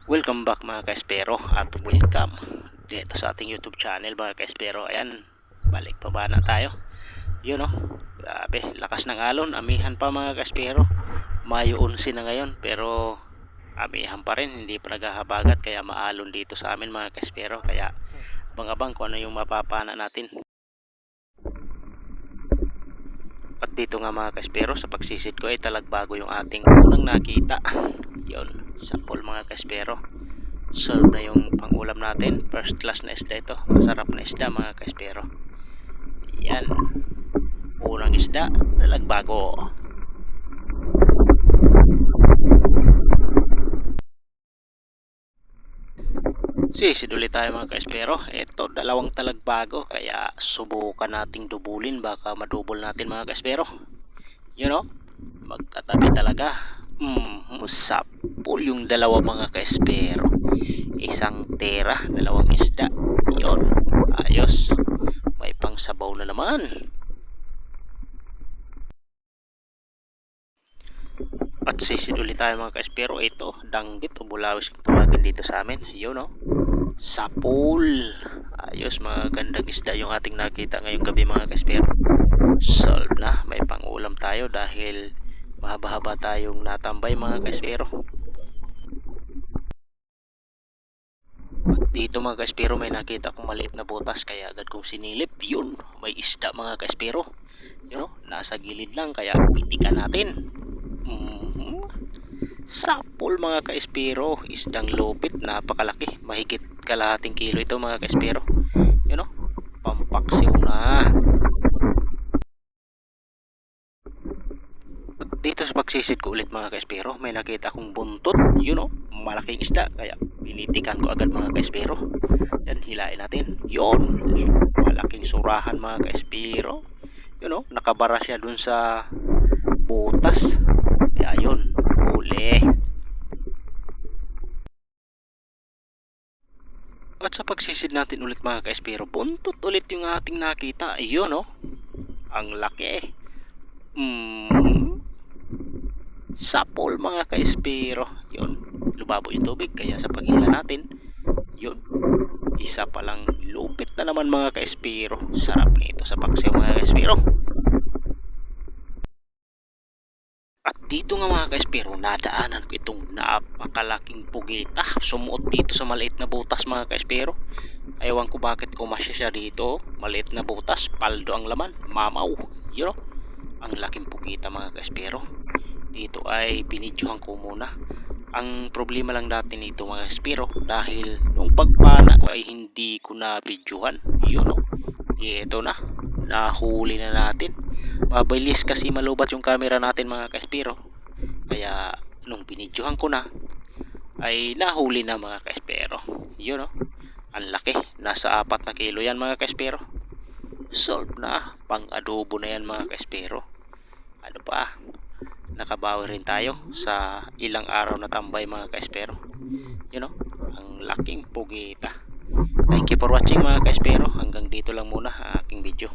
Welcome back mga kaespero at welcome dito sa ating YouTube channel mga kaespero. Ayan, balik pa ba na tayo? Yun o, grabe, lakas ng alon, amihan pa mga kaespero. Mayo 11 na ngayon pero amihan pa rin, hindi pa naghahabagat kaya maalon dito sa amin mga kaespero. Kaya abang-abang kung ano yung mapapana natin. At dito nga mga kaespero, sa pagsisid ko ay talagbago yung ating unang nakita. Yun, sa pool mga kaespero. Solve na yung pangulam natin. First class na isda ito. Masarap na isda mga kaespero. Yan, unang isda, talagbago. Sisid ulit tayo mga kaespero. Ito, dalawang talagbago. Kaya subukan nating dubulin. Baka madubol natin mga kaespero. You know, magkatabi talaga. Sapul yung dalawa mga kaespero. Isang tera, dalawang isda. Yun, ayos. May pang sabaw na naman. At sisid ulit tayo mga kaespero. Ito, danggit o bulawis yung tawagin dito sa amin. Yun o, sapul. Ayos, mga gandang isda yung ating nakita ngayong gabi mga kaespero. Solve na, may pangulam tayo dahil mahaba-haba tayong natambay mga kaespero. At dito mga kaespero, may nakita kong maliit na butas kaya agad kong sinilip. Yun, may isda mga kaespero. Yun o, nasa gilid lang kaya pitikan natin. Sapol mga kaespero, isdang lupit, napakalaki, mahigit kalahating kilo ito mga kaespero. Yun o, pampaksiw na. At dito sa pagsisid ko ulit mga kaespero, may nakita akong buntot. Yun o, malaking isda, kaya pinitikan ko agad mga kaespero. Yan, hilain natin. Yun, malaking surahan mga kaespero. Yun o, nakabara siya dun sa butas. Kaya yun, huli. At sa pagsisid natin ulit mga kaespero, buntot ulit yung ating nakita. Ayun o, ang laki. Sapol mga kaespero. Yun, lumabo yung tubig kaya sa paghila natin, yun, isa palang lupit na naman mga kaespero. Sarap nito sa paksiw mga kaespero. At dito nga mga kaespero, nadaanan ko itong napakalaking pugita. Sumuot dito sa maliit na butas mga kaespero. Ewan ko bakit kumasya siya dito. Maliit na butas, paldo ang laman, mamaw. Yun o, ang laking pugita mga kaespero. Dito ay binidyohan ko muna. Ang problema lang natin ito mga kaespero, dahil nung pagpana ko ay hindi ko na videohan. Yun o, ito na, nahuli na natin. Mabilis kasi malubat yung camera natin mga kaespero, kaya nung binidyohan ko na ay nahuli na mga kaespero. Yun o, ang laki, nasa 4 na kilo yan mga kaespero. Solve na, pang adobo na yan mga kaespero. Ano pa, nakabawi rin tayo sa ilang araw na tambay mga kaespero. Yun o, ang laking pugita. Thank you for watching mga kaespero. Hanggang dito lang muna ang aking video.